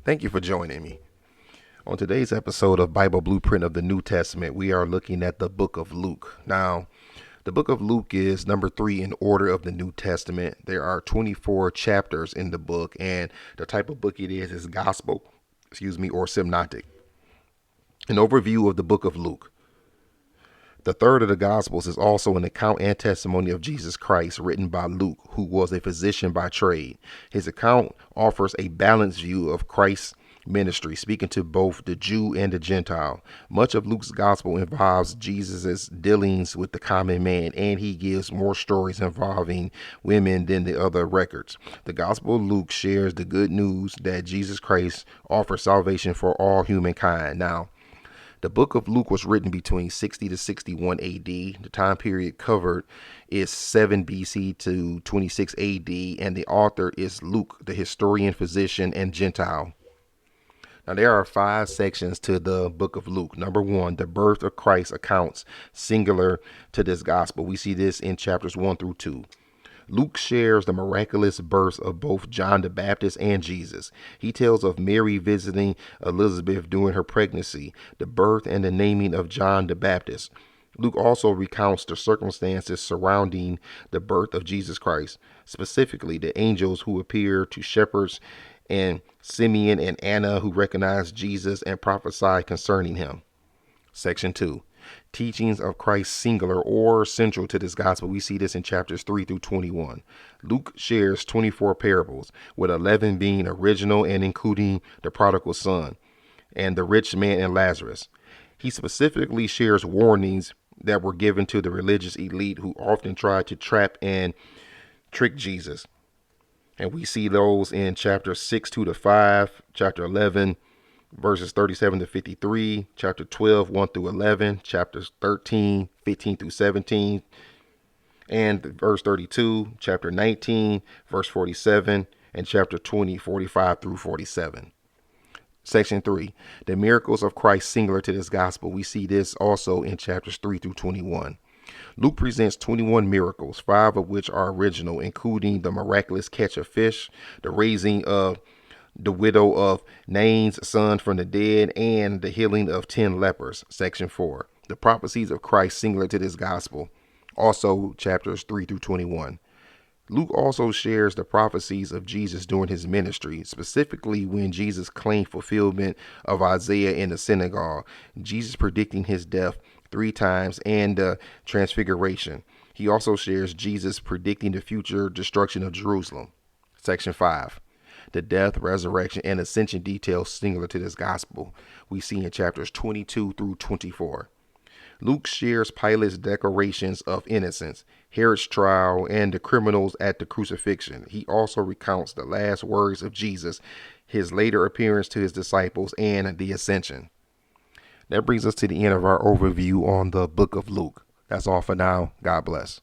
Thank you for joining me. On today's episode of Bible Blueprint of the New Testament, we are looking at the book of Luke. Now, the book of Luke is number 3 in order of the New Testament. There are 24 chapters in the book, and the type of book it is gospel, or synoptic. An overview of the book of Luke. The third of the Gospels is also an account and testimony of Jesus Christ written by Luke, who was a physician by trade. His account offers a balanced view of Christ's ministry, speaking to both the Jew and the Gentile. Much of Luke's Gospel involves Jesus' dealings with the common man, and he gives more stories involving women than the other records. The Gospel of Luke shares the good news that Jesus Christ offers salvation for all humankind. Now, the book of Luke was written between 60 to 61 AD. The time period covered is 7 BC to 26 AD, and the author is Luke, the historian, physician, and Gentile. Now, there are 5 sections to the book of Luke. Number 1, the birth of Christ accounts singular to this gospel. We see this in chapters 1 through 2. Luke shares the miraculous births of both John the Baptist and Jesus. He tells of Mary visiting Elizabeth during her pregnancy, the birth and the naming of John the Baptist. Luke also recounts the circumstances surrounding the birth of Jesus Christ, specifically the angels who appear to shepherds and Simeon and Anna who recognized Jesus and prophesied concerning him. Section 2. Teachings of Christ singular or central to this gospel. We see this in chapters 3 through 21. Luke shares 24 parables, with 11 being original and including the prodigal son and the rich man and Lazarus. He specifically shares warnings that were given to the religious elite who often tried to trap and trick Jesus. And we see those in chapter 6, 2 to 5, chapter 11, verses 37 to 53, chapter 12, 1 through 11, chapters 13, 15 through 17, and verse 32, chapter 19, verse 47, and chapter 20, 45 through 47. Section 3, the miracles of Christ singular to this gospel. We see this also in chapters 3 through 21. Luke presents 21 miracles, 5 of which are original, including the miraculous catch of fish, the raising of the widow of Nain's son from the dead, and the healing of 10 lepers. Section 4, the prophecies of Christ singular to this gospel, also chapters 3 through 21. Luke also shares the prophecies of Jesus during his ministry, specifically when Jesus claimed fulfillment of Isaiah in the synagogue, Jesus predicting his death 3 times, and the transfiguration. He also shares Jesus predicting the future destruction of Jerusalem. Section 5, the death, resurrection, and ascension details singular to this gospel. We see in chapters 22 through 24. Luke shares Pilate's declarations of innocence, Herod's trial, and the criminals at the crucifixion. He also recounts the last words of Jesus, his later appearance to his disciples, and the ascension. That brings us to the end of our overview on the book of Luke. That's all for now. God bless.